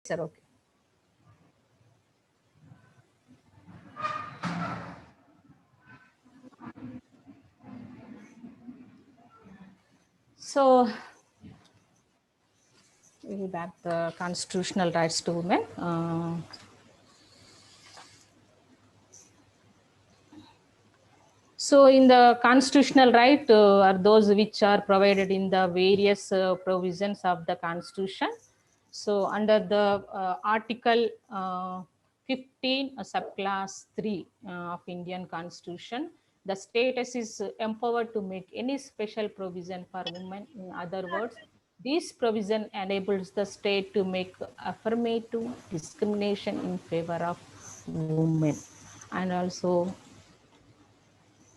sir. Okay. So, we'll back the constitutional rights to women. So, in the constitutional right are those which are provided in the various provisions of the Constitution. So, under the Article 15, subclass 3 of Indian Constitution, the status is empowered to make any special provision for women. In other words, this provision enables the state to make affirmative discrimination in favor of women, and also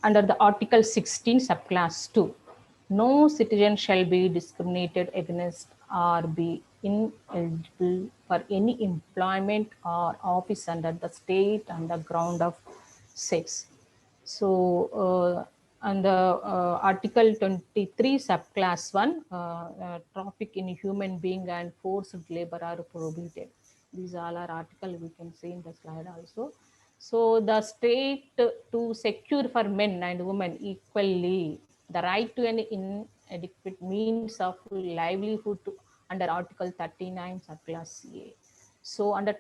under the Article 16, subclass 2, no citizen shall be discriminated against or be ineligible for any employment or office under the state on the ground of sex. So, under Article 23, subclass 1, traffic in human being and forced labor are prohibited. These all are articles we can see in the slide also. So, the state to secure for men and women equally the right to an inadequate means of livelihood under Article 39, subclass A. So under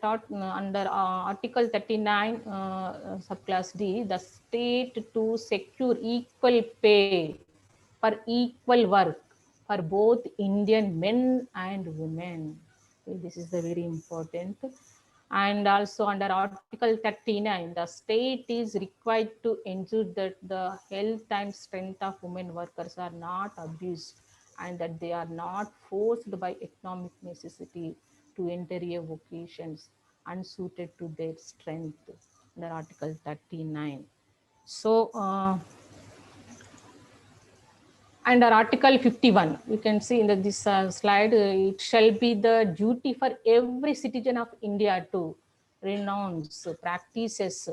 Article 39, subclass D, the state to secure equal pay for equal work for both Indian men and women. This is the very important. And also under Article 39, the state is required to ensure that the health and strength of women workers are not abused and that they are not forced by economic necessity to enter a vocations unsuited to their strength under Article 39. So, under Article 51, you can see in this slide, it shall be the duty for every citizen of India to renounce practices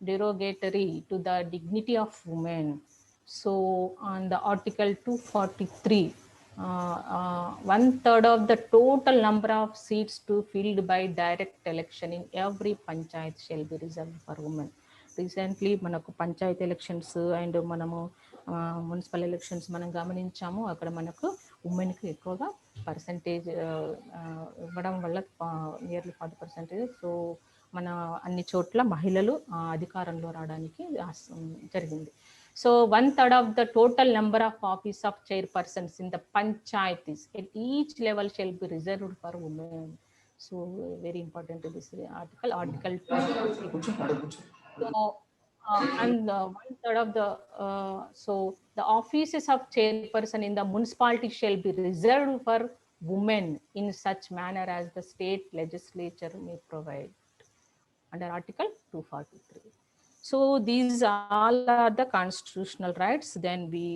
derogatory to the dignity of women. So, on the Article 243, 1/3 of the total number of seats to filled by direct election in every panchayat shall be reserved for women. Recently మనకు Panchayat elections and మనము municipal elections మనం గమనించాము. అక్కడ మనకు ఉమెన్కి ఎక్కువగా percentage ఇవ్వడం వల్ల నియర్లీ 40%. సో మన అన్ని చోట్ల మహిళలు అధికారంలో రావడానికి జరిగింది. So 1/3 of the total number of office of chairpersons in the panchayats at each level shall be reserved for women. So very important to this article. Article 2. So and 1/3 of the so the offices of chairperson in the municipality shall be reserved for women in such manner as the state legislature may provide under Article 243. So these all are the constitutional rights. Then we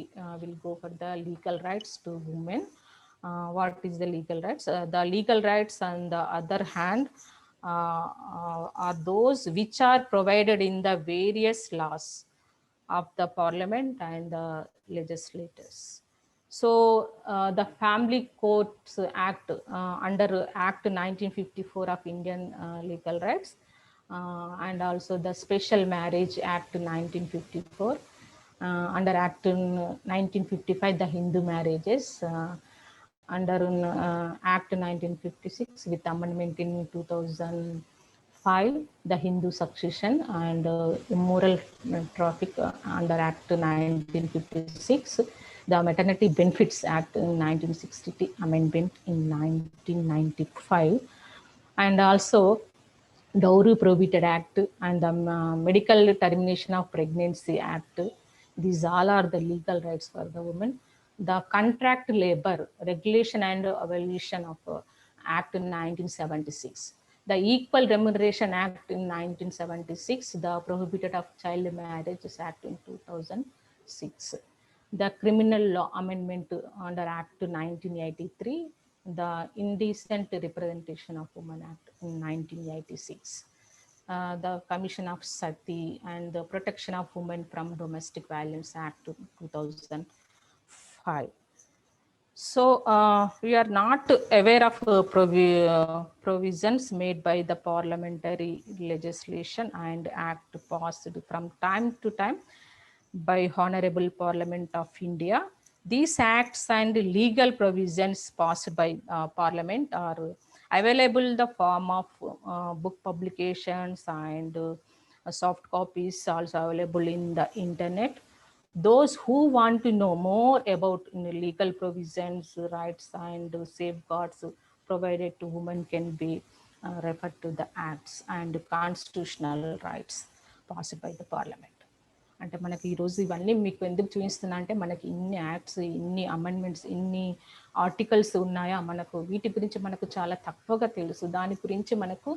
will go for the legal rights to women. What is the legal rights? The legal rights, on the other hand, are those which are provided in the various laws of the parliament and the legislators. So the Family Courts Act under Act 1954 of Indian Legal Rights, and also the Special Marriage Act 1954, under Act 1955 the Hindu marriages, under Act 1956 with amendment in 2005 the Hindu succession and immoral traffic under Act 1956, the Maternity Benefits Act in 1960 amendment in 1995, and also Dowry Prohibited Act and the Medical Termination of Pregnancy Act. These all are the legal rights for the women. The Contract Labor Regulation and Abolition of Act in 1976. The Equal Remuneration Act in 1976. The Prohibited of Child Marriages Act in 2006. The Criminal Law Amendment under Act 1983. The Indecent Representation of Women Act in 1986. The Commission of Sati and the Protection of Women from Domestic Violence Act 2005. So we are not aware of provisions made by the parliamentary legislation and act passed from time to time by Honorable Parliament of India. These acts and legal provisions passed by Parliament are available in the form of book publications and soft copies also available in the internet. Those who want to know more about legal provisions, rights, and safeguards provided to women can be referred to the acts and constitutional rights passed by the Parliament. అంటే మనకి ఈరోజు ఇవన్నీ మీకు ఎందుకు చూపిస్తున్నా అంటే మనకి ఇన్ని యాక్ట్స్, ఇన్ని అమెండ్మెంట్స్, ఇన్ని ఆర్టికల్స్ ఉన్నాయా, మనకు వీటి గురించి మనకు చాలా తక్కువగా తెలుసు. దాని గురించి మనకు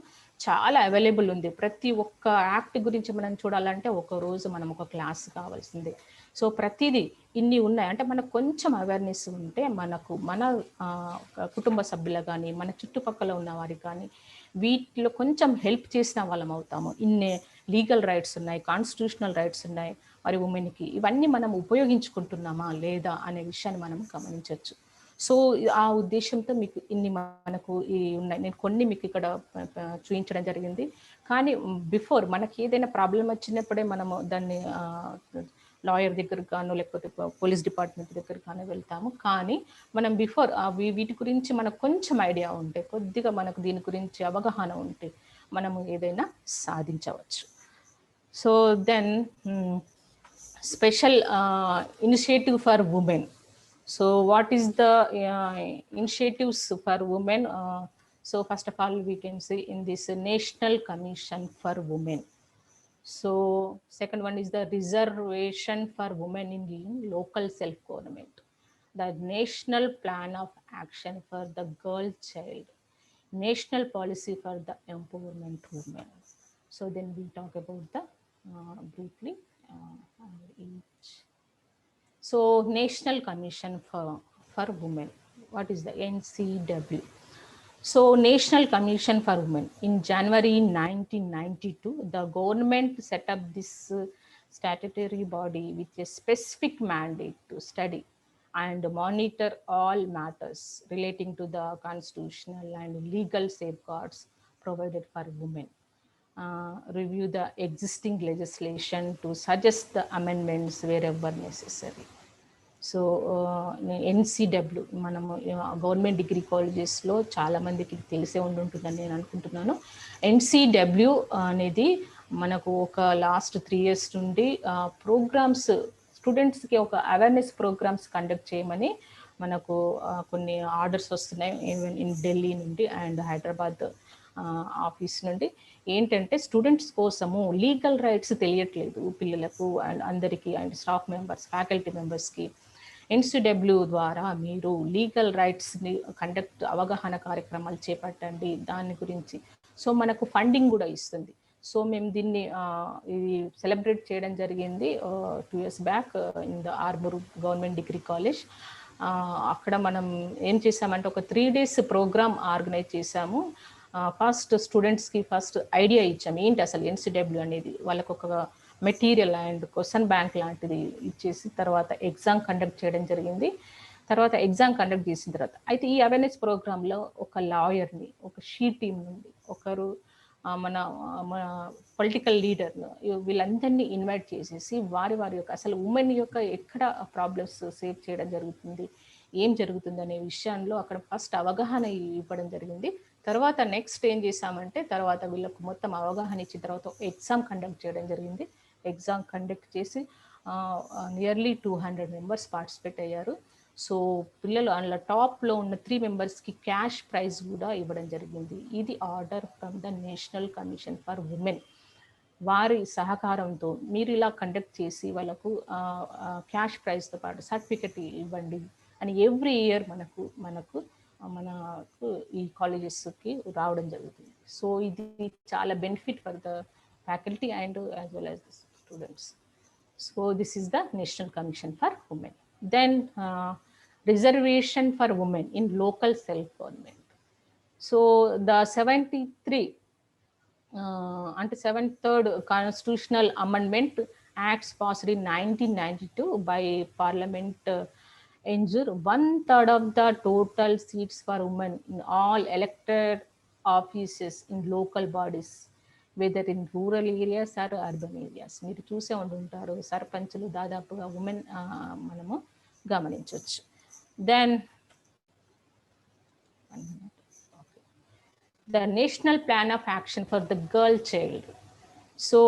చాలా అవైలబుల్ ఉంది. ప్రతి ఒక్క యాక్ట్ గురించి మనం చూడాలంటే ఒక రోజు మనం ఒక క్లాస్ కావాల్సిందే. సో ప్రతిదీ ఇన్ని ఉన్నాయి అంటే మనకు కొంచెం అవేర్నెస్ ఉంటే మనకు మన కుటుంబ సభ్యులు కానీ మన చుట్టుపక్కల ఉన్న వారికి కానీ వీటిలో కొంచెం హెల్ప్ చేసిన వాళ్ళం అవుతాము. ఇన్ని లీగల్ రైట్స్ ఉన్నాయి, కాన్స్టిట్యూషనల్ రైట్స్ ఉన్నాయి మరి ఉమెన్కి. ఇవన్నీ మనం ఉపయోగించుకుంటున్నామా లేదా అనే విషయాన్ని మనం గమనించవచ్చు. సో ఆ ఉద్దేశంతో మీకు ఇన్ని మనకు ఉన్నాయి. నేను కొన్ని మీకు ఇక్కడ చూపించడం జరిగింది. కానీ బిఫోర్ మనకి ఏదైనా ప్రాబ్లం వచ్చినప్పుడే మనము దాన్ని లాయర్ దగ్గరకు గాను లేకపోతే పోలీస్ డిపార్ట్మెంట్ దగ్గరకు కానీ వెళ్తాము. కానీ మనం బిఫోర్ వీటి గురించి మనకు కొంచెం ఐడియా ఉంటే, కొద్దిగా మనకు దీని గురించి అవగాహన ఉంటే మనము ఏదైనా సాధించవచ్చు. So then special initiative for women. So what is the initiatives for women? So first of all we can say in this National Commission for Women. So second one is the reservation for women in local self-government, the National Plan of Action for the Girl Child, National Policy for the Empowerment Women. So then we talk about the briefly each. So National Commission for Women, what is the NCW? So National Commission for Women, in January 1992 the government set up this statutory body with a specific mandate to study and monitor all matters relating to the constitutional and legal safeguards provided for women, review the existing legislation to suggest the amendments wherever necessary. So NCW మనము government degree కాలేజెస్లో చాలామందికి తెలిసే ఉంటుందని నేను అనుకుంటున్నాను. ఎన్సిడబ్ల్యూ అనేది మనకు ఒక లాస్ట్ 3 years నుండి ప్రోగ్రామ్స్ స్టూడెంట్స్కి ఒక అవేర్నెస్ ప్రోగ్రామ్స్ కండక్ట్ చేయమని మనకు కొన్ని ఆర్డర్స్ వస్తున్నాయి ఇన్ ఢిల్లీ నుండి అండ్ హైదరాబాద్ ఆఫీస్ నుండి. ఏంటంటే స్టూడెంట్స్ కోసము లీగల్ రైట్స్ తెలియట్లేదు పిల్లలకు అండ్ అందరికీ అండ్ స్టాఫ్ మెంబర్స్, ఫ్యాకల్టీ మెంబర్స్కి. ఎన్సిడబ్ల్యూ ద్వారా మీరు లీగల్ రైట్స్ని కండక్ట్ అవగాహన కార్యక్రమాలు చేపట్టండి దాని గురించి. సో మనకు ఫండింగ్ కూడా ఇస్తుంది. సో మేము దీన్ని ఇది సెలబ్రేట్ చేయడం జరిగింది 2 years back in the Armoor government degree college. అక్కడ మనం ఏం చేసామంటే ఒక 3 days ప్రోగ్రామ్ ఆర్గనైజ్ చేసాము. ఫస్ట్ స్టూడెంట్స్కి ఫస్ట్ ఐడియా ఇచ్చాము ఏంటి అసలు ఎన్సిడబ్ల్యూ అనేది. వాళ్ళకు ఒక మెటీరియల్ అండ్ క్వశ్చన్ బ్యాంక్ లాంటిది ఇచ్చేసి తర్వాత ఎగ్జామ్ కండక్ట్ చేయడం జరిగింది. తర్వాత ఎగ్జామ్ కండక్ట్ చేసిన తర్వాత అయితే ఈ అవేర్నెస్ ప్రోగ్రాంలో ఒక లాయర్ని, ఒక షీ టీమ్ నుండి ఒకరు మన పొలిటికల్ లీడర్ను వీళ్ళందరినీ ఇన్వైట్ చేసేసి వారి యొక్క అసలు ఉమెన్ యొక్క ఎక్కడ ప్రాబ్లమ్స్ సేవ్ చేయడం జరుగుతుంది, ఏం జరుగుతుంది అనే విషయంలో అక్కడ ఫస్ట్ అవగాహన ఇవ్వడం జరిగింది. తర్వాత నెక్స్ట్ ఏం చేసామంటే తర్వాత వీళ్ళకు మొత్తం అవగాహన ఇచ్చిన తర్వాత ఎగ్జామ్ కండక్ట్ చేయడం జరిగింది. ఎగ్జామ్ కండక్ట్ చేసి నియర్లీ 200 members పార్టిసిపేట్ అయ్యారు. సో పిల్లలు అందులో టాప్లో ఉన్న 3 members క్యాష్ ప్రైజ్ కూడా ఇవ్వడం జరిగింది. ఇది order from the national commission for women. వారి సహకారంతో మీరు ఇలా కండక్ట్ చేసి వాళ్ళకు క్యాష్ ప్రైజ్తో పాటు సర్టిఫికెట్ ఇవ్వండి అని ఎవ్రీ ఇయర్ మనకు ఈ కాలేజెస్కి రావడం జరుగుతుంది. సో ఇది చాలా benefit for the faculty and as well as the students. So this is the national commission for women. Then reservation for women in local self government. So the 73 అంటే 73rd constitutional amendment acts passed in 1992 by Parliament ensure 1/3 of the total seats for women in all elected offices in local bodies, whether in rural areas or urban areas. మీరు చూసే ఉంటుంటారు సర్పంచులు దాదాపుగా women మనము గమనించవచ్చు. Then the National Plan of Action for the Girl Child. So,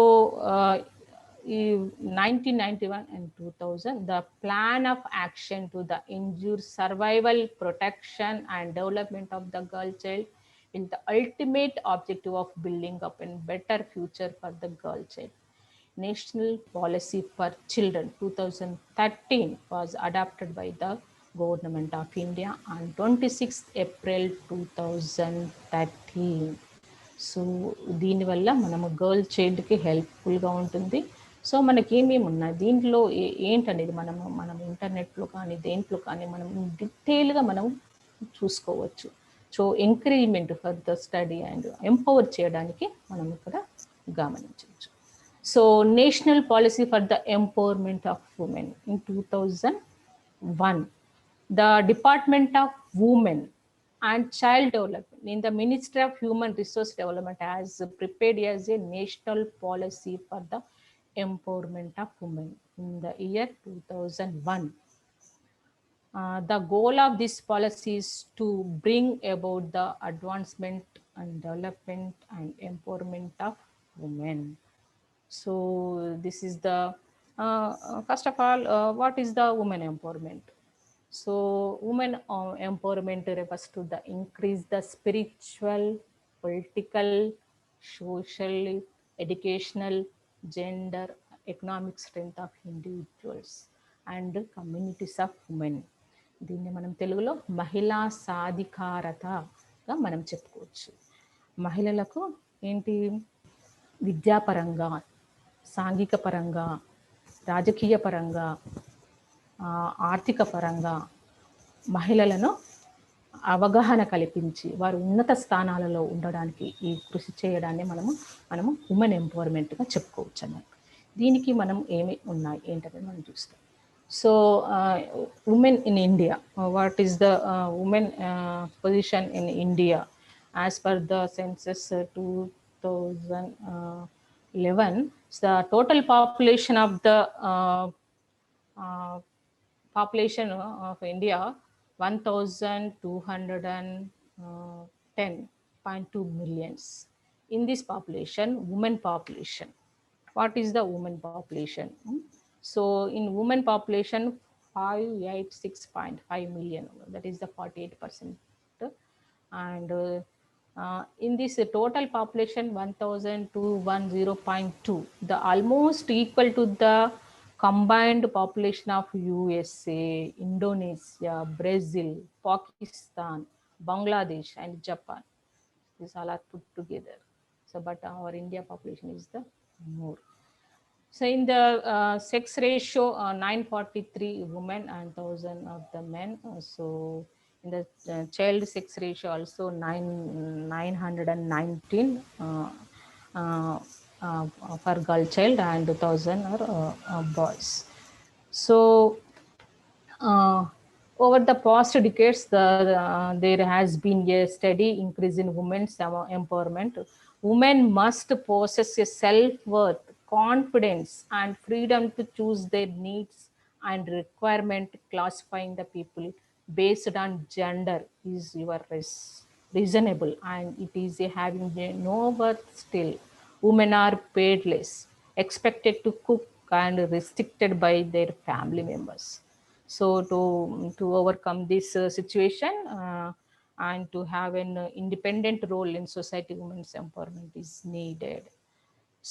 1991 and 2000, the Plan of Action to the ensure survival, protection, and development of the girl child with the ultimate objective of building up a better future for the girl child. National Policy for Children 2013 was adopted by the Government of India on 26th April 2013. So దీనివల్ల మనము girl చైల్డ్కి హెల్ప్ఫుల్గా ఉంటుంది. So మనకి ఏమేమి ఉన్నాయి దీంట్లో ఏంటనేది మనం ఇంటర్నెట్లో కానీ దేంట్లో కానీ మనం డీటెయిల్గా మనం చూసుకోవచ్చు. So encouragement for the study and empower చేయడానికి మనం ఇక్కడ గమనించవచ్చు. So national policy for the empowerment of women in 2001, the Department of Women and Child Development in the Ministry of Human Resource Development has prepared as a national policy for the empowerment of women in the year 2001. The goal of this policy is to bring about the advancement and development and empowerment of women. So this is the first of all, what is the women empowerment? So women empowerment refers to the increase the spiritual, political, social, educational, gender, economic strength of individuals and communities of women. దీన్ని మనం తెలుగులో మహిళా సాధికారతగా మనం చెప్పుకోవచ్చు. మహిళలకు ఏంటి విద్యాపరంగా, సాంఘిక పరంగా, రాజకీయ పరంగా, ఆర్థిక పరంగా మహిళలను అవగాహన కల్పించి వారు ఉన్నత స్థానాలలో ఉండడానికి ఈ కృషి చేయడాన్ని మనము ఉమెన్ ఎంపవర్మెంట్గా చెప్పుకోవచ్చు అన్నమాట. దీనికి మనం ఏమి ఉన్నాయి ఏంటనేది మనం చూస్తాం. So women in India, what is the women position in India as per the census 2011, the total population of the population of India 1210.2 millions. In this population, women population. What is the women population? So in women population 586.5 million, that is the 48%. And in this total population 1210.2, the almost equal to the combined population of USA, Indonesia, Brazil, Pakistan, Bangladesh and Japan. These all are put together. So but our India population is the more. So in the sex ratio, 943 women and 1000 of the men. So in the child sex ratio also 919 for girl child and 1000 are boys. So over the past decades, there has been a steady increase in women's empowerment. Women must possess a self-worth, confidence, and freedom to choose their needs and requirement. Classifying the people based on gender is reasonable, and it is having no worth still. Women are paid less, expected to cook, and restricted by their family members. So to overcome this situation and to have an independent role in society, women's empowerment is needed.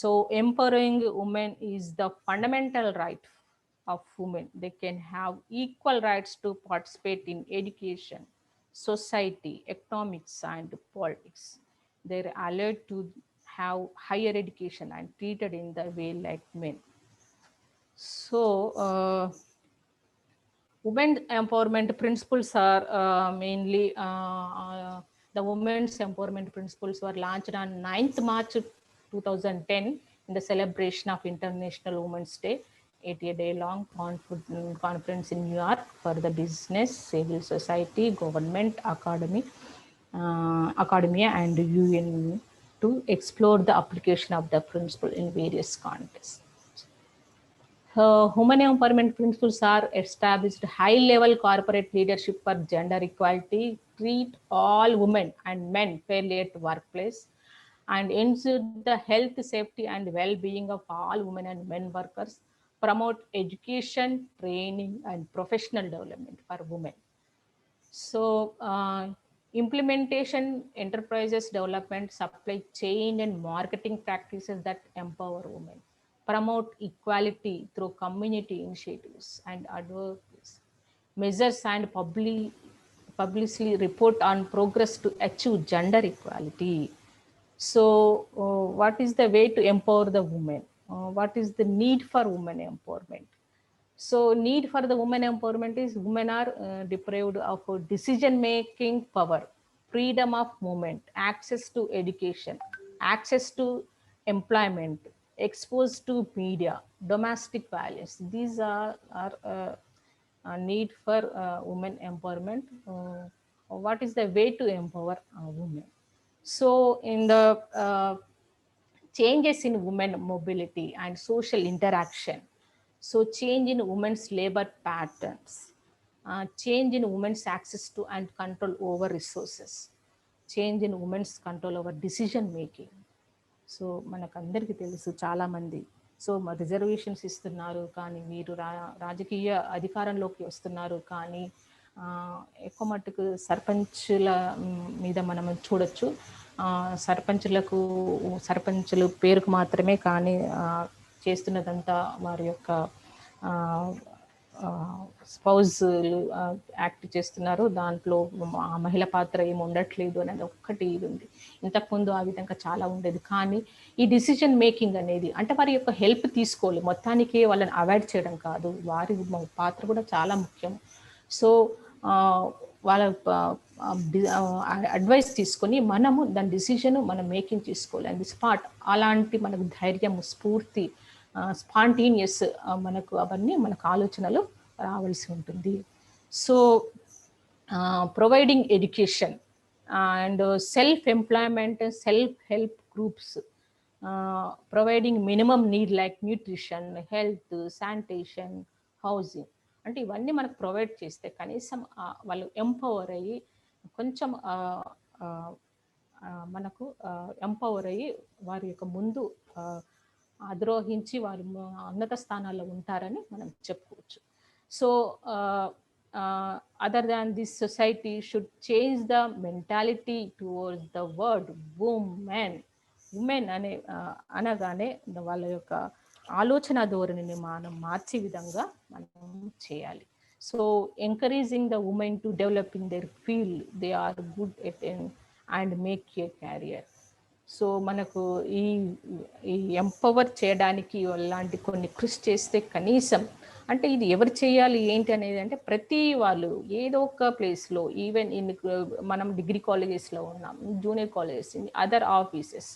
So empowering women is the fundamental right of women. They can have equal rights to participate in education, society, economics, and politics. They're allowed to have higher education and treated in the way like men. So women empowerment principles are mainly the women's empowerment principles were launched on 9th March 2010 in the celebration of International Women's Day. at a day-long conference in New York for the business, civil society, government, academia, and UN to explore the application of the principle in various contexts. Human empowerment principles are established high-level corporate leadership for gender equality, treat all women and men fairly at workplace, and ensure the health, safety, and well-being of all women and men workers, promote education, training, and professional development for women. So, implementation, enterprises development, supply chain, and marketing practices that empower women, promote equality through community initiatives and advocacy, measures and publicly report on progress to achieve gender equality. So, what is the way to empower the women? What is the need for women empowerment? So need for the women empowerment is women are deprived of decision making power, freedom of movement, access to education, access to employment, exposed to media, domestic violence. These are a need for women empowerment. What is the way to empower women? So in the changes in women mobility and social interaction. So change in women's labor patterns, change in women's access to and control over resources, change in women's control over decision making. So మనకు అందరికీ తెలుసు చాలామంది so reservations ఇస్తున్నారు కానీ మీరు రాజకీయ అధికారంలోకి వస్తున్నారు కానీ ఎక్కువ మట్టుకు సర్పంచుల మీద మనం చూడొచ్చు. సర్పంచులు పేరుకు మాత్రమే కానీ చేస్తున్నదంతా వారి యొక్క స్పౌజులు యాక్ట్ చేస్తున్నారు. దాంట్లో ఆ మహిళ పాత్ర ఏమి ఉండట్లేదు అనేది ఒక్కటి ఇది ఉంది. ఇంతకుముందు ఆ విధంగా చాలా ఉండేది. కానీ ఈ డిసిజన్ మేకింగ్ అనేది అంటే వారి యొక్క హెల్ప్ తీసుకోవాలి, మొత్తానికి వాళ్ళని అవాయిడ్ చేయడం కాదు. వారి పాత్ర కూడా చాలా ముఖ్యం. సో వాళ్ళ అడ్వైస్ తీసుకొని మనము దాని డిసిజన్ మనం మేకింగ్ తీసుకోవాలి. అండ్ స్పాట్ అలాంటి మనకు ధైర్యం, స్ఫూర్తి, స్పాంటేనియస్ మనకు అవన్నీ మనకు ఆలోచనలు రావాల్సి ఉంటుంది. So providing education and self employment, self help groups, providing minimum need like nutrition, health, sanitation, housing అంటే ఇవన్నీ మనకు ప్రొవైడ్ చేస్తే కనీసం వాళ్ళు ఎంపవర్ అయ్యి కొంచెం మనకు ఎంపవర్ అయ్యి వారి యొక్క ముందు అధిరోహించి వారు ఉన్నత స్థానాల్లో ఉంటారని మనం చెప్పుకోవచ్చు. So other than this, society should change the mentality towards the word women అనగానే వాళ్ళ యొక్క ఆలోచన ధోరణిని మనం మార్చే విధంగా మనం చేయాలి. So encouraging the women to develop in their field they are good at and make a career. So మనకు ఈ ఎంపవర్ చేయడానికి అలాంటి కొన్ని కృషి చేస్తే కనీసం అంటే ఇది ఎవరు చేయాలి ఏంటి అనేది అంటే ప్రతి వాళ్ళు ఏదో ఒక ప్లేస్లో, ఈవెన్ ఇన్ మనం డిగ్రీ కాలేజెస్లో ఉన్నాం, జూనియర్ కాలేజెస్, అదర్ ఆఫీసెస్,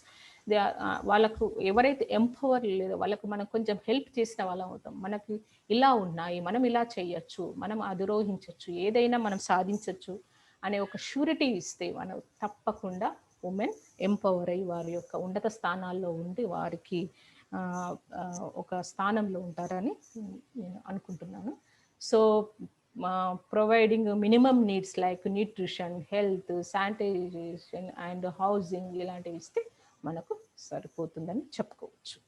వాళ్ళకు ఎవరైతే ఎంపవర్ లేదో వాళ్ళకు మనం కొంచెం హెల్ప్ చేసిన వాళ్ళం అవుతాం. మనకి ఇలా ఉన్నాయి, మనం ఇలా చేయొచ్చు, మనం అధిరోహించవచ్చు, ఏదైనా మనం సాధించవచ్చు అనే ఒక షూరిటీ ఇస్తే మనం తప్పకుండా ఉమెన్ ఎంపవర్ అయ్యి వారి యొక్క ఉన్నత స్థానాల్లో ఉండి వారికి ఒక స్థానంలో ఉంటారని నేను అనుకుంటున్నాను. So providing minimum needs like nutrition, health, sanitization and housing ఇలాంటివి ఇస్తే మనకు సరిపోతుందని చెప్పుకోవచ్చు.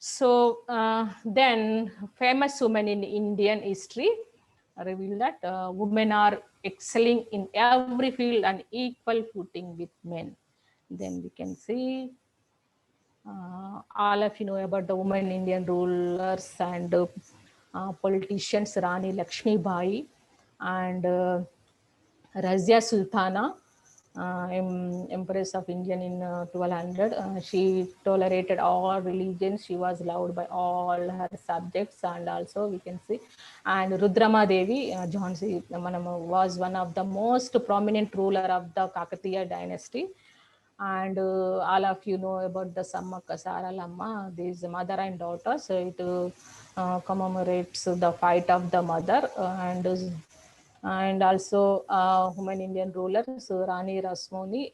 So then famous women in Indian history reveal that women are excelling in every field and equal footing with men. Then we can see all of you know about the women Indian rulers and politicians, Rani Lakshmi Bai and Razia Sultana, Empress of India in 1200. She tolerated all religions. She was loved by all her subjects, and also we can see. And Rudrama Devi, Jhansi was one of the most prominent ruler of the Kakatiya dynasty. And all of you know about the Sammaka Saralamma, these mother and daughter. So it commemorates the fight of the mother, and also women Indian rulers, Rani Rasmoni,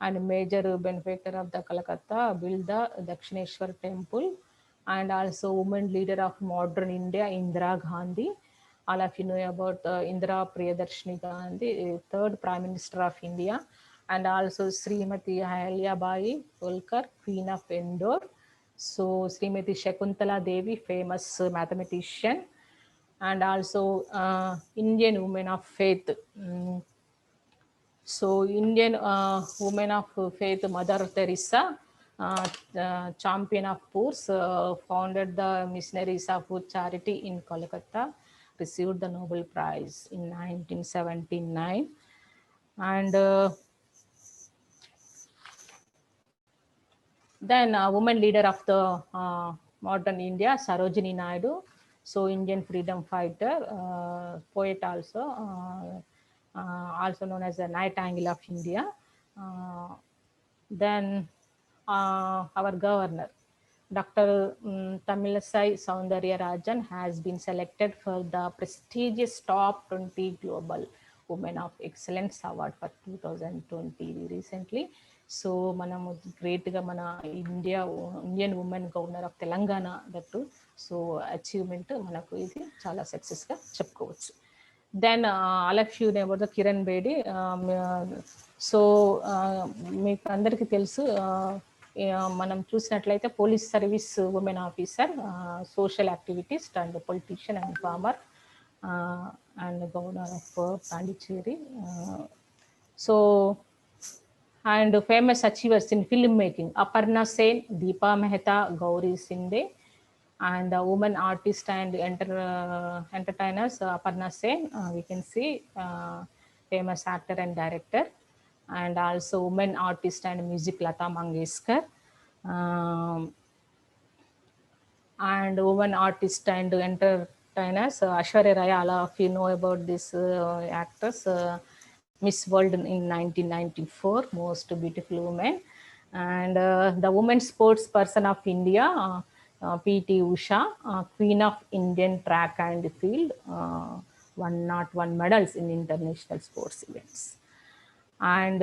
and major benefactor of the Calcutta, built the Dakshineshwar temple, and also woman leader of modern India, Indira Gandhi. All of you know about Indira Priyadarshini Gandhi, third Prime Minister of India, and also Srimati Ahilya Bai Holkar, Queen of Indore. So Srimati Shakuntala Devi, famous mathematician, and also Indian women of faith. So Indian women of faith, Mother Teresa, champion of poor, founded the Missionaries of Good Charity in Kolkata, received the Nobel Prize in 1979. And then woman leader of the modern India, Sarojini Naidu, so Indian freedom fighter, poet also known as the Nightingale of India. Then our governor, Dr. Tamilisai Soundarya Rajan, has been selected for the prestigious Top 20 Global Women of Excellence Award for 2020 recently. So మనము గ్రేట్గా మన Indian women governor of Telangana that so achievement మనకు ఇది చాలా సక్సెస్గా చెప్పుకోవచ్చు. Then all of you know about the Kiran Bedi. So మీకు అందరికీ తెలుసు, మనం చూసినట్లయితే police service women officer, social activist and politician and former, and governor of Pondicherry. So and famous achievers in filmmaking, Aparna Sen, Deepa Mehta, Gauri Sinde, and the woman artist and entertainers, Aparna Sen, we can see famous actor and director, and also woman artist and music, Lata Mangeshkar, and woman artist and entertainers, Aishwarya Rai. All of you know about this actress, Miss World in 1994, most beautiful woman. And the women sports person of India, P.T. Usha, Queen of Indian track and field, 101 medals in international sports events. And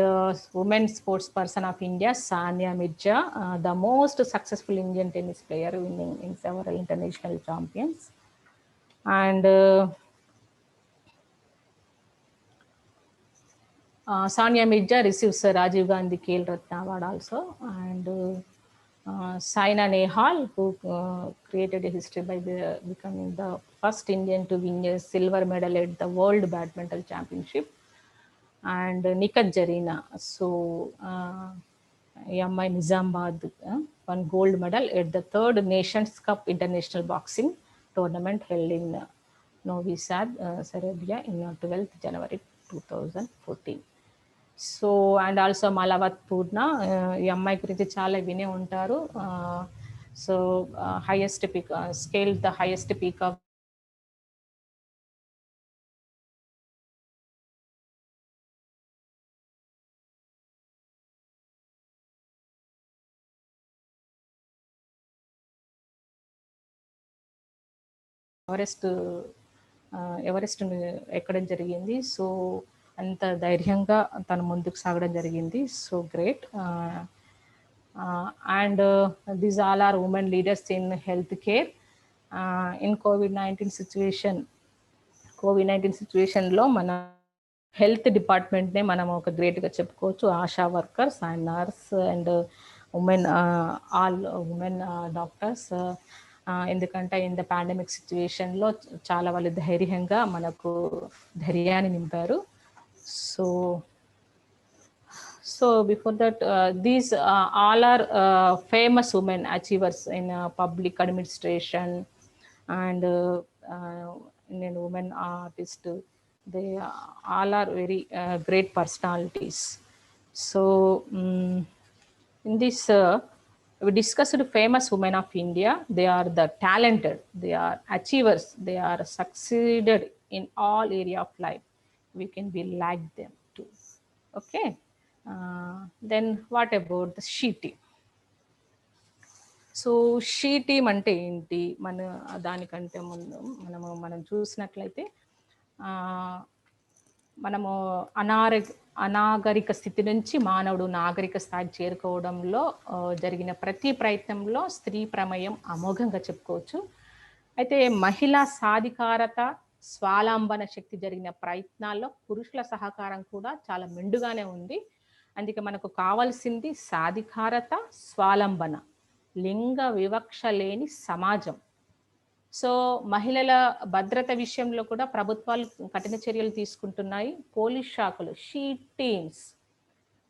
women sports person of India, Sania Mirza, the most successful Indian tennis player, winning in several international champions. And Sania Mirza receives Rajiv Gandhi Khel Ratna Award also. And Saina Nehwal, who created a history by becoming the first Indian to win a silver medal at the World Badminton Championship. And Nikat Jarina, so Yamai Nizamabad, won gold medal at the 3rd Nations Cup International Boxing Tournament held in Novi Sad, Serbia in 12th January 2014. So and also Malavath Purna, ఈ అమ్మాయి గురించి చాలా వినే ఉంటారు. So highest peak, scale the highest peak of Everest ఎక్కడం జరిగింది. So అంత ధైర్యంగా తను ముందుకు సాగడం జరిగింది. So great. And these all are women leaders in health care. In కోవిడ్-19 సిచ్యువేషన్లో మన హెల్త్ డిపార్ట్మెంట్నే మనం ఒక గ్రేట్గా చెప్పుకోవచ్చు. Asha workers and nurse and women, all women doctors. ఎందుకంటే ఇన్ ద పాండమిక్ సిచ్యువేషన్లో చాలా వాళ్ళు ధైర్యంగా మనకు ధైర్యాన్ని నింపారు. So before that, these all are famous women achievers in public administration and Indian women artists. They all are very great personalities. So in this, we discussed famous women of India. They are the talented, they are achievers, they are succeeded in all area of life. We can be like them too. Okay. Then what about the she team? So she team అంటే ఏంటి? దానికంటే ముందు మనం చూసినట్లయితే మనము అనాగరిక స్థితి నుంచి మానవుడు నాగరిక స్థాయికి చేరుకోవడంలో జరిగిన ప్రతి ప్రయత్నంలో స్త్రీ ప్రమేయం అమోఘంగా చెప్పుకోవచ్చు. అయితే మహిళా సాధికారత, స్వాలంబన శక్తి జరిగిన ప్రయత్నాల్లో పురుషుల సహకారం కూడా చాలా మెండుగానే ఉంది. అందుకే మనకు కావాల్సింది సాధికారత, స్వాలంబన, లింగ వివక్ష లేని సమాజం. సో మహిళల భద్రత విషయంలో కూడా ప్రభుత్వాలు కఠిన చర్యలు తీసుకుంటున్నాయి. పోలీస్ శాఖలు, షీ టీమ్స్,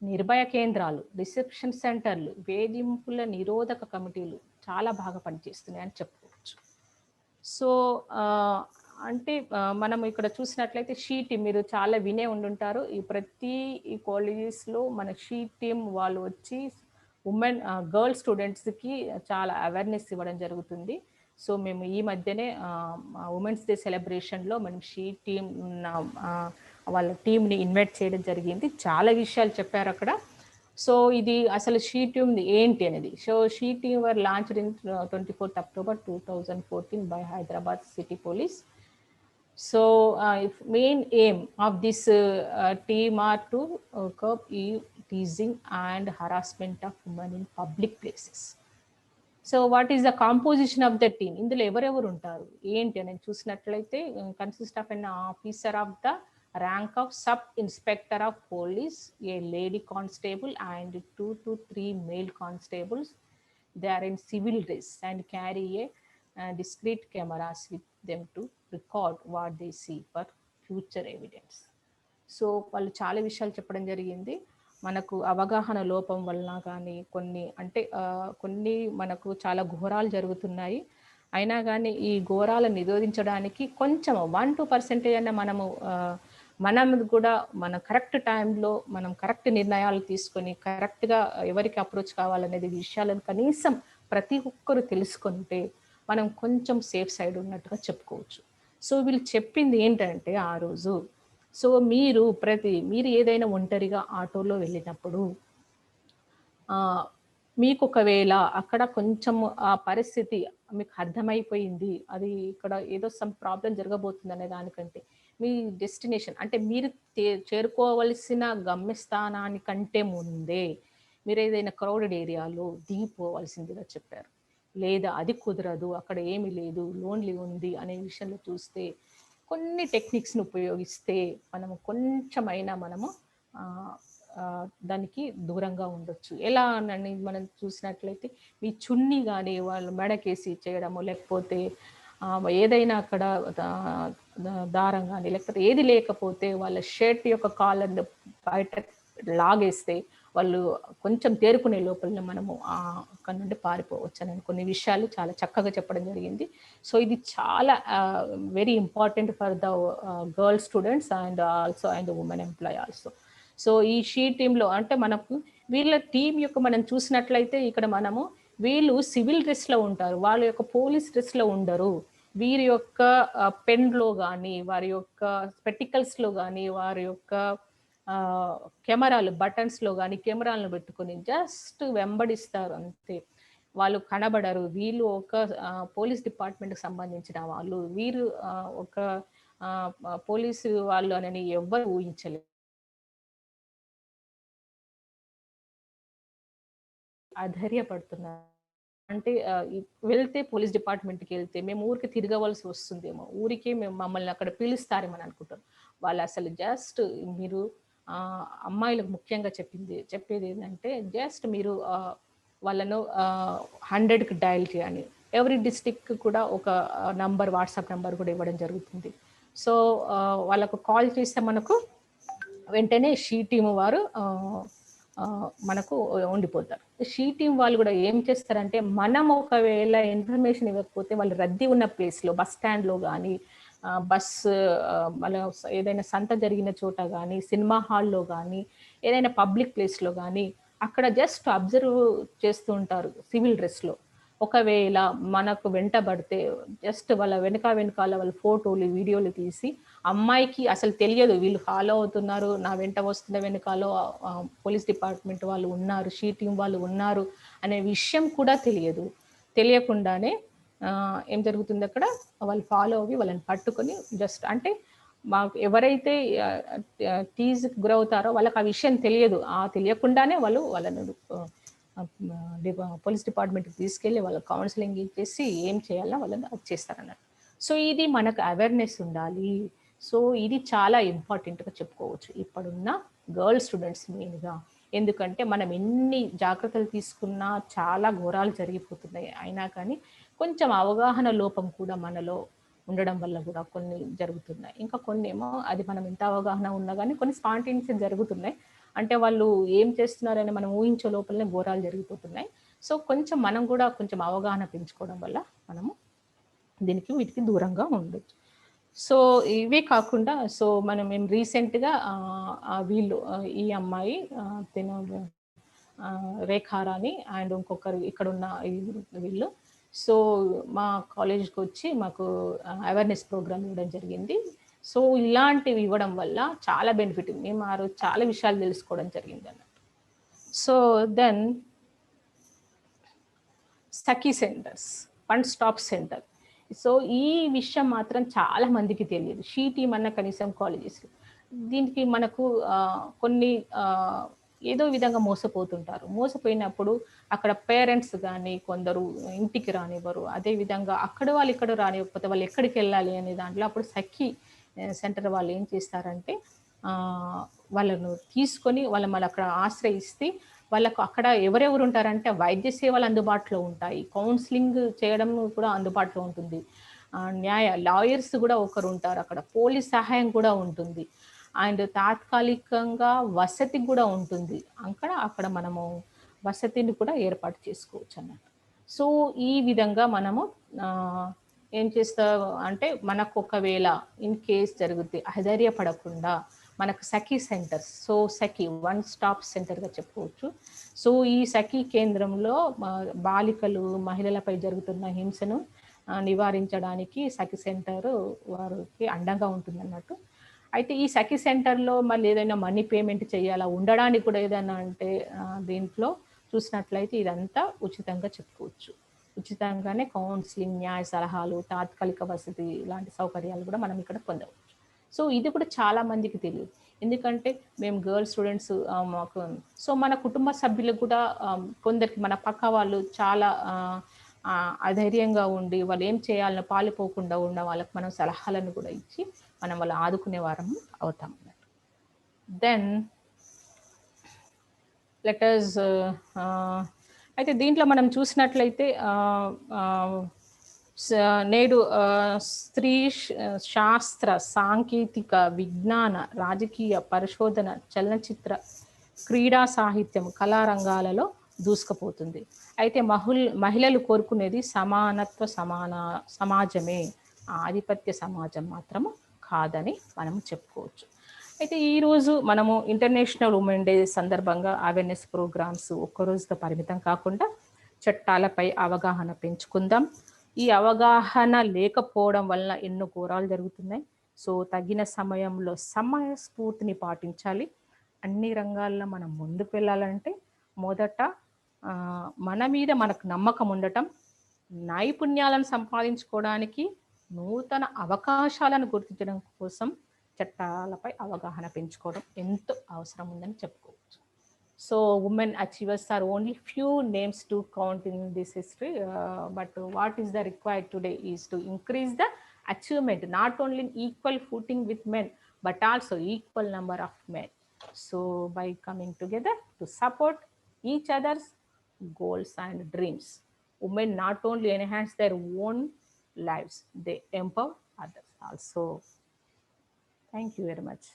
నిర్భయ కేంద్రాలు, రిసెప్షన్ సెంటర్లు, వేధింపుల నిరోధక కమిటీలు చాలా బాగా పనిచేస్తున్నాయి అని చెప్పుకోవచ్చు. సో అంటే మనం ఇక్కడ చూసినట్లయితే షీ టీమ్ మీరు చాలా వినే ఉండుంటారు. ప్రతి కాలేజెస్లో మన షీ టీమ్ వాళ్ళు వచ్చి గర్ల్ స్టూడెంట్స్కి చాలా అవేర్నెస్ ఇవ్వడం జరుగుతుంది. సో మేము ఈ మధ్యనే ఉమెన్స్ డే సెలబ్రేషన్లో మనం షీ టీమ్ వాళ్ళ టీంని ఇన్వైట్ చేయడం జరిగింది. చాలా విషయాలు చెప్పారు అక్కడ. సో ఇది అసలు షీ టీమ్ ఏంటి అనేది. So she team were launched in 24th October 2014 by Hyderabad City Police. So main aim of this team are to curb teasing and harassment of women in public places. So what is the composition of the team? ఇందులో ఎవరెవరు ఉంటారు ఏంటి అని చూసినట్లయితే consist of an officer of the rank of sub inspector of police, a lady constable and 2 to 3 male constables. They are in civil dress and carry a discrete cameras with them to record what they see for future evidence. So వాళ్ళు చాలా విషయాలు చెప్పడం జరిగింది. మనకు అవగాహన లోపం వలన కానీ కొన్ని మనకు చాలా ఘోరాలు జరుగుతున్నాయి. అయినా కానీ ఈ ఘోరాలను నిరోధించడానికి కొంచెం 1-2% అయినా మనం కూడా మన కరెక్ట్ టైంలో మనం కరెక్ట్ నిర్ణయాలు తీసుకొని కరెక్ట్గా ఎవరికి అప్రోచ్ కావాలనేది విషయాలను కనీసం ప్రతి ఒక్కరు తెలుసుకుంటే మనం కొంచెం సేఫ్ సైడ్ ఉన్నట్టుగా చెప్పుకోవచ్చు. సో వీళ్ళు చెప్పింది ఏంటంటే ఆ రోజు, సో మీరు ఏదైనా ఒంటరిగా ఆటోలో వెళ్ళినప్పుడు మీకు ఒకవేళ అక్కడ కొంచెం ఆ పరిస్థితి మీకు అర్థమైపోయింది, అది ఇక్కడ ఏదో సమ్ ప్రాబ్లం జరగబోతుంది అనే దానికంటే మీ డెస్టినేషన్ అంటే మీరు చేరుకోవలసిన గమ్యస్థానానికంటే ముందే మీరు ఏదైనా క్రౌడెడ్ ఏరియాలో దిగిపోవాల్సిందిగా చెప్పారు. లేదా అది కుదరదు, అక్కడ ఏమీ లేదు, లోన్లీ ఉంది అనే విషయంలో చూస్తే కొన్ని టెక్నిక్స్ని ఉపయోగిస్తే కొంచెమైనా దానికి దూరంగా ఉండొచ్చు. ఎలా అని మనం చూసినట్లయితే మీ చున్నీ కానీ వాళ్ళు మెడకేసి చేయడము, లేకపోతే ఏదైనా అక్కడ దారం కానీ లేకపోతే ఏది లేకపోతే వాళ్ళ షర్ట్ యొక్క కాలర్ బయట లాగేస్తే వాళ్ళు కొంచెం తేరుకునే లోపల మనము అక్కడ నుండి పారిపోవచ్చు అని కొన్ని విషయాలు చాలా చక్కగా చెప్పడం జరిగింది. సో ఇది చాలా very important for the girl students and also and women employ also. So ఈ షీ టీంలో అంటే మనకు వీళ్ళ టీం యొక్క మనం చూసినట్లయితే ఇక్కడ వీళ్ళు సివిల్ డ్రెస్లో ఉంటారు, వాళ్ళ యొక్క పోలీస్ డ్రెస్లో ఉండరు. వీరి యొక్క పెన్లో కానీ వారి యొక్క స్పెటికల్స్లో కానీ వారి యొక్క కెమెరాలు బటన్స్లో కానీ కెమెరాలను పెట్టుకొని జస్ట్ వెంబడిస్తారు అంతే. వాళ్ళు కనబడరు. వీళ్ళు ఒక పోలీస్ డిపార్ట్మెంట్కి సంబంధించిన వాళ్ళు, వీరు ఒక పోలీసు వాళ్ళు అని ఎవ్వరు ఊహించలేదు. అధైర్యపడుతున్నారు. అంటే వెళ్తే పోలీస్ డిపార్ట్మెంట్కి వెళ్తే మేము ఊరికి తిరగవలసి వస్తుందేమో, ఊరికే మమ్మల్ని అక్కడ పిలుస్తారేమో అని అనుకుంటారు. వాళ్ళు అసలు జస్ట్ మీరు అమ్మాయిలకు ముఖ్యంగా చెప్పేది ఏంటంటే జస్ట్ మీరు వాళ్ళను 100కి డయల్ చేయాలి. ఎవ్రీ డిస్ట్రిక్ట్ కూడా ఒక నంబర్, వాట్సాప్ నెంబర్ కూడా ఇవ్వడం జరుగుతుంది. సో వాళ్ళకు కాల్ చేస్తే మనకు వెంటనే షీ టీమ్ వారు మనకు ఉండిపోతారు. షీ టీమ్ వాళ్ళు కూడా ఏం చేస్తారంటే మనం ఒకవేళ ఇన్ఫర్మేషన్ ఇవ్వకపోతే వాళ్ళు రద్దీ ఉన్న ప్లేస్లో బస్ స్టాండ్లో కానీ బస్సు ఏదైనా సంత జరిగిన చోట కానీ సినిమా హాల్లో కానీ ఏదైనా పబ్లిక్ ప్లేస్లో కానీ అక్కడ జస్ట్ అబ్జర్వ్ చేస్తూ ఉంటారు సివిల్ డ్రెస్లో. ఒకవేళ మనకు వెంటబడితే జస్ట్ వాళ్ళ వెనకాల వాళ్ళ ఫోటోలు వీడియోలు తీసి అమ్మాయికి అసలు తెలియదు వీళ్ళు ఫాలో అవుతున్నారు, నా వెంట వస్తున్న వెనకాలో పోలీస్ డిపార్ట్మెంట్ వాళ్ళు ఉన్నారు, షీ టీం వాళ్ళు ఉన్నారు అనే విషయం కూడా తెలియదు. తెలియకుండానే ఏం జరుగుతుంది అక్కడ, వాళ్ళు ఫాలో అవ్వి వాళ్ళని పట్టుకొని జస్ట్ అంటే మాకు ఎవరైతే టీజ్కి గురవుతారో వాళ్ళకి ఆ విషయం తెలియదు, తెలియకుండానే వాళ్ళని పోలీస్ డిపార్ట్మెంట్కి తీసుకెళ్ళి వాళ్ళ కౌన్సిలింగ్ ఇచ్చేసి ఏం చేయాలన్నా వాళ్ళని అది చేస్తారన్నట్టు. సో ఇది మనకు అవేర్నెస్ ఉండాలి. సో ఇది చాలా ఇంపార్టెంట్గా చెప్పుకోవచ్చు ఇప్పుడున్న గర్ల్ స్టూడెంట్స్ మెయిన్గా. ఎందుకంటే మనం ఎన్ని జాగ్రత్తలు తీసుకున్నా చాలా ఘోరాలు జరిగిపోతున్నాయి. అయినా కానీ కొంచెం అవగాహన లోపం కూడా మనలో ఉండడం వల్ల కూడా కొన్ని జరుగుతున్నాయి. ఇంకా కొన్ని ఏమో అది మనం ఎంత అవగాహన ఉన్నా కానీ కొన్ని స్పాంటేనియస్గా జరుగుతున్నాయి. అంటే వాళ్ళు ఏం చేస్తున్నారని మనం ఊహించే లోపలనే ఘోరాలు జరిగిపోతున్నాయి. సో కొంచెం మనం కూడా కొంచెం అవగాహన పెంచుకోవడం వల్ల మనము వీటికి దూరంగా ఉండొచ్చు. సో ఇవే కాకుండా సో మేము రీసెంట్గా వీళ్ళు ఈ అమ్మాయి తిన రేఖారాణి అండ్ ఇంకొకరు ఇక్కడ ఉన్న వీళ్ళు సో మా కాలేజ్కి వచ్చి మాకు అవేర్నెస్ ప్రోగ్రామ్ ఇవ్వడం జరిగింది. సో ఇలాంటివి ఇవ్వడం వల్ల చాలా బెనిఫిట్, మేము ఆ రోజు చాలా విషయాలు తెలుసుకోవడం జరిగింది అన్నట్టు. So then Sakhi centres, one stop centre. So ఈ విషయం మాత్రం చాలా మందికి తెలియదు. షీ టీం అన్న కనీసం కాలేజెస్లో దీనికి మనకు కొన్ని ఏదో విధంగా మోసపోతుంటారు. మోసపోయినప్పుడు అక్కడ పేరెంట్స్ కానీ కొందరు ఇంటికి రానివ్వరు, అదేవిధంగా అక్కడ వాళ్ళు ఇక్కడ రానివ్వకపోతే వాళ్ళు ఎక్కడికి వెళ్ళాలి అనే దాంట్లో అప్పుడు సఖీ సెంటర్ వాళ్ళు ఏం చేస్తారంటే వాళ్ళను తీసుకొని మళ్ళీ అక్కడ ఆశ్రయిస్తే వాళ్ళకు అక్కడ ఎవరెవరు ఉంటారంటే వైద్య సేవలు అందుబాటులో ఉంటాయి, కౌన్సిలింగ్ చేయడం కూడా అందుబాటులో ఉంటుంది, లాయర్స్ కూడా ఒకరు ఉంటారు అక్కడ, పోలీస్ సహాయం కూడా ఉంటుంది, అండ్ తాత్కాలికంగా వసతి కూడా ఉంటుంది అక్కడ మనము వసతిని కూడా ఏర్పాటు చేసుకోవచ్చు అన్నట్టు. సో ఈ విధంగా మనము ఏం చేస్తాం అంటే మనకు ఒకవేళ ఇన్ కేస్ జరిగితే అధైర్యపడకుండా మనకు సఖీ సెంటర్స్, సో సఖీ వన్ స్టాప్ సెంటర్గా చెప్పుకోవచ్చు. సో ఈ సఖీ కేంద్రంలో బాలికలు మహిళలపై జరుగుతున్న హింసను నివారించడానికి సఖీ సెంటర్ వారికి అండంగా ఉంటుంది అన్నట్టు. అయితే ఈ సఖీ సెంటర్లో మళ్ళీ ఏదైనా మనీ పేమెంట్ చేయాలా, ఉండడానికి కూడా ఏదైనా అంటే దీంట్లో చూసినట్లయితే ఇదంతా ఉచితంగా చెప్పుకోవచ్చు. ఉచితంగానే కౌన్సిలింగ్, న్యాయ సలహాలు, తాత్కాలిక వసతి ఇలాంటి సౌకర్యాలు కూడా మనం ఇక్కడ పొందవచ్చు. సో ఇది కూడా చాలా మందికి తెలియదు, ఎందుకంటే మేము గర్ల్స్ స్టూడెంట్స్ మాకు సో మన కుటుంబ సభ్యులకు కూడా కొందరికి మన పక్క వాళ్ళు చాలా అధైర్యంగా ఉండి వాళ్ళు ఏం చేయాలని పాలిపోకుండా ఉన్న వాళ్ళకి మనం సలహాలను కూడా ఇచ్చి మనం వాళ్ళు ఆదుకునే వారం అవుతాం. దెన్ లెటర్స్ అయితే దీంట్లో మనం చూసినట్లయితే నేడు స్త్రీ శాస్త్ర, సాంకేతిక, విజ్ఞాన, రాజకీయ, పరిశోధన, చలనచిత్ర, క్రీడా, సాహిత్యం, కళారంగాలలో దూసుకుపోతుంది. అయితే మహిళలు కోరుకునేది సమానత్వ సమాజమే, ఆధిపత్య సమాజం మాత్రము కాదని మనం చెప్పుకోవచ్చు. అయితే ఈరోజు మనము ఇంటర్నేషనల్ ఉమెన్ డే సందర్భంగా అవేర్నెస్ ప్రోగ్రామ్స్ ఒక్కరోజుతో పరిమితం కాకుండా చట్టాలపై అవగాహన పెంచుకుందాం. ఈ అవగాహన లేకపోవడం వలన ఎన్నో ఘోరాలు జరుగుతున్నాయి. సో తగిన సమయంలో సమయస్ఫూర్తిని పాటించాలి. అన్ని రంగాల్లో మనం ముందుకు వెళ్ళాలంటే మొదట మన మీద మనకు నమ్మకం ఉండటం, నైపుణ్యాలను సంపాదించుకోవడానికి, నూతన అవకాశాలను గుర్తించడం కోసం చట్టాలపై అవగాహన పెంచుకోవడం ఎంతో అవసరం ఉందని చెప్పుకోవచ్చు. So women achievers are only few names to count in this history, but what is the required today is to increase the achievement, not only in equal footing with men, but also equal number of men. So by coming together to support each other's goals and dreams, women not only enhance their own lives, they empower others also. Thank you very much.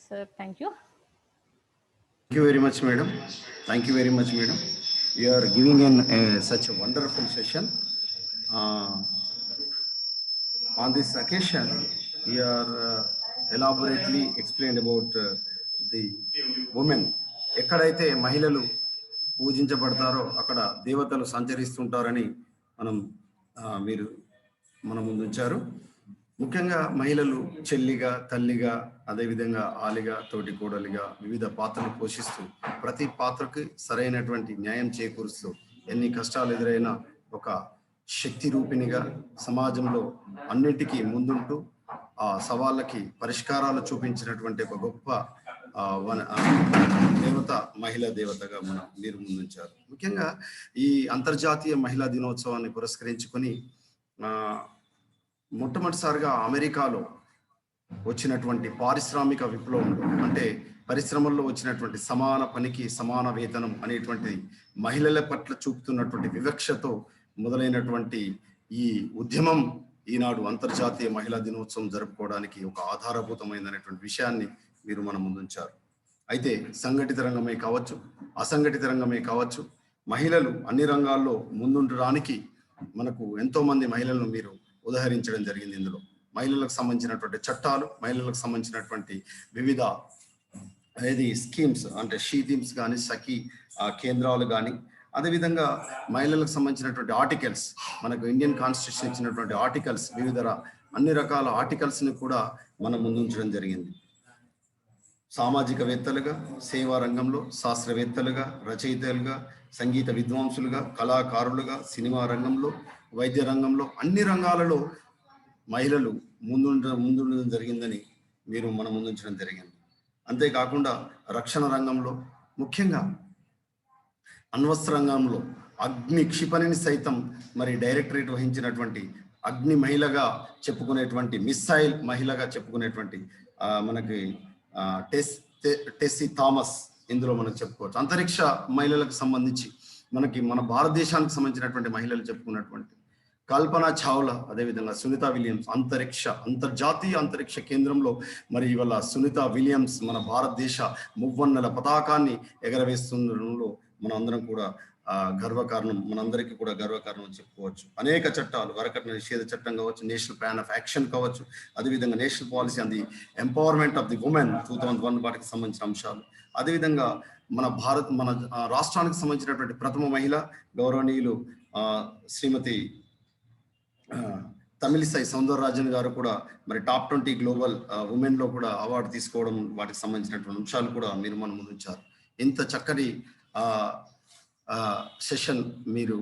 Sir, thank you. Thank you very much, madam. Thank you very much, madam. You are giving such a wonderful session. On this occasion, you are elaborately explained about the women. ఎక్కడైతే మహిళలు పూజించబడతారో అక్కడ దేవతలు సంచరిస్తుంటారని మనం మీరు మన ముందు ఉంచారు. ముఖ్యంగా మహిళలు చెల్లిగా, తల్లిగా, అదేవిధంగా ఆలిగా, తోటి కోడలిగా వివిధ పాత్రలు పోషిస్తూ ప్రతి పాత్రకి సరైనటువంటి న్యాయం చేకూరుస్తూ ఎన్ని కష్టాలు ఎదురైనా ఒక శక్తి రూపిణిగా సమాజంలో అన్నిటికీ ముందుంటూ ఆ సవాళ్ళకి పరిష్కారాలు చూపించినటువంటి ఒక గొప్ప దేవత, మహిళా దేవతగా మీరు ముందుంచారు. ముఖ్యంగా ఈ అంతర్జాతీయ మహిళా దినోత్సవాన్ని పురస్కరించుకొని మొట్టమొదటిసారిగా అమెరికాలో వచ్చినటువంటి పారిశ్రామిక విప్లవం, అంటే పరిశ్రమల్లో వచ్చినటువంటి సమాన పనికి సమాన వేతనం అనేటువంటి మహిళల పట్ల చూపుతున్నటువంటి వివక్షతో మొదలైనటువంటి ఈ ఉద్యమం ఈనాడు అంతర్జాతీయ మహిళా దినోత్సవం జరుపుకోవడానికి ఒక ఆధారభూతమైనటువంటి విషయాన్ని మీరు మన ముందుంచారు. అయితే సంఘటిత రంగమే కావచ్చు, అసంఘటిత రంగమే కావచ్చు, మహిళలు అన్ని రంగాల్లో ముందుండడానికి మనకు ఎంతో మంది మహిళలను మీరు ఉదహరించడం జరిగింది. ఇందులో మహిళలకు సంబంధించినటువంటి చట్టాలు, మహిళలకు సంబంధించినటువంటి వివిధ స్కీమ్స్, అంటే షీ థీమ్స్ కానీ, సఖీ కేంద్రాలు కానీ, అదేవిధంగా మహిళలకు సంబంధించినటువంటి ఆర్టికల్స్, మనకు ఇండియన్ కాన్స్టిట్యూషన్ ఇచ్చినటువంటి ఆర్టికల్స్, వివిధ అన్ని రకాల ఆర్టికల్స్ని కూడా మనం ముందుంచడం జరిగింది. సామాజికవేత్తలుగా, సేవా రంగంలో శాస్త్రవేత్తలుగా, రచయితలుగా, సంగీత విద్వాంసులుగా, కళాకారులుగా, సినిమా రంగంలో, వైద్య రంగంలో, అన్ని రంగాలలో మహిళలు ముందుండడం జరిగిందని మీరు మన ముందుంచడం జరిగింది. అంతేకాకుండా రక్షణ రంగంలో, ముఖ్యంగా అణ్వస్త్ర రంగంలో అగ్ని క్షిపణిని సైతం మరి డైరెక్టరేట్ వహించినటువంటి అగ్ని మహిళగా చెప్పుకునేటువంటి, మిస్సైల్ మహిళగా చెప్పుకునేటువంటి మనకి టెస్సీ థామస్ ఇందులో మనం చెప్పుకోవచ్చు. అంతరిక్ష మహిళలకు సంబంధించి మన భారతదేశానికి సంబంధించినటువంటి మహిళలు చెప్పుకున్నటువంటి కల్పనా చావ్లా, అదేవిధంగా సునీత విలియమ్స్ అంతర్జాతీయ అంతరిక్ష కేంద్రంలో మరి ఇవాళ సునీత విలియమ్స్ మన భారతదేశ మువ్వన్నెల పతాకాన్ని ఎగరవేస్తుండడంలో మన అందరం కూడా గర్వకారణం, మనందరికీ కూడా గర్వకారణం చెప్పుకోవచ్చు. అనేక చట్టాలు, వరకట్న నిషేధ చట్టం కావచ్చు, నేషనల్ ప్లాన్ ఆఫ్ యాక్షన్ కావచ్చు, అదేవిధంగా national policy on the empowerment of the women 2001 వాటికి సంబంధించిన అంశాలు, అదేవిధంగా మన రాష్ట్రానికి సంబంధించినటువంటి ప్రథమ మహిళ గౌరవనీయులు శ్రీమతి తమిళిసై సౌందరరాజన్ గారు కూడా మరి టాప్ 20 గ్లోబల్ ఉమెన్ లో కూడా అవార్డు తీసుకోవడం, వాటికి సంబంధించినటువంటి అంశాలు కూడా మీరు మన ముందు ఉంచారు. ఇంత చక్కని సెషన్ మీరు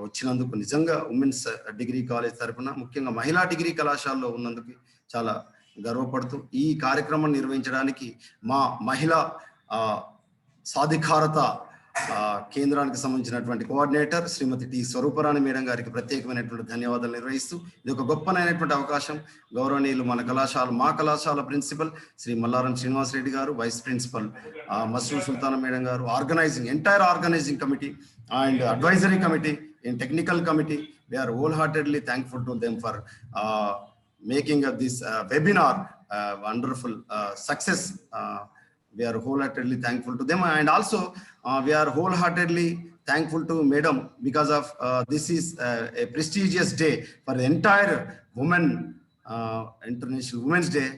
వచ్చినందుకు నిజంగా ఉమెన్స్ డిగ్రీ కాలేజ్ తరఫున, ముఖ్యంగా మహిళా డిగ్రీ కళాశాలలో ఉన్నందుకు చాలా గర్వపడుతూ ఈ కార్యక్రమం నిర్వహించడానికి మా మహిళా సాధికారత కేంద్రానికి సంబంధించినటువంటి కోఆర్డినేటర్ శ్రీమతి టి స్వరూపరాణి మేడం గారికి ప్రత్యేకమైనటువంటి ధన్యవాదాలు నిర్వహిస్తూ, ఇది ఒక గొప్పనైనటువంటి అవకాశం. గౌరవనీయులు మా కళాశాల ప్రిన్సిపల్ శ్రీ మల్లారం శ్రీనివాసరెడ్డి గారు, vice principal Masoor Sultana madam గారు, entire organizing committee and advisory committee and technical committee, we are wholeheartedly thankful to them for making this webinar wonderful success. We are wholeheartedly thankful to them, and also we are wholeheartedly thankful to Madam because of this is a prestigious day for the entire International Women's Day,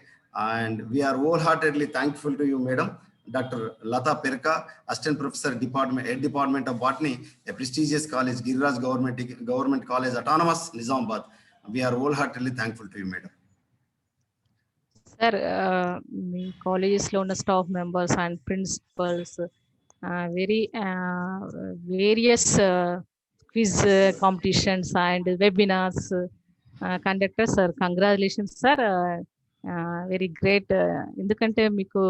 and we are wholeheartedly thankful to you, Madam. Dr. Lata Perka, Assistant Professor, Department of Botany, a prestigious college, Giriraj Government College, Autonomous, Nizamabad. We are wholeheartedly thankful to you, Madam. Sir, మీ కాలేజెస్లో ఉన్న staff members and principals various quiz competitions and webinars conductor. Sir congratulations sir, very great. ఎందుకంటే మీకు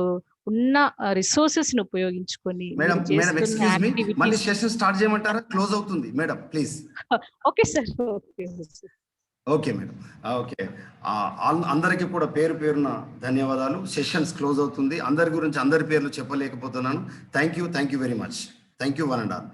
ఉన్న resources ని ఉపయోగించుకొని మళ్ళీ session start చేయమంటారా? క్లోజ్ అవుతుంది madam, please. Okay sir, okay madam, okay. అందరికీ కూడా పేరున ధన్యవాదాలు. సెషన్స్ క్లోజ్ అవుతుంది. అందరి గురించి అందరి పేర్లు చెప్పలేకపోతున్నాను. Thank you very much. Thank you one and all.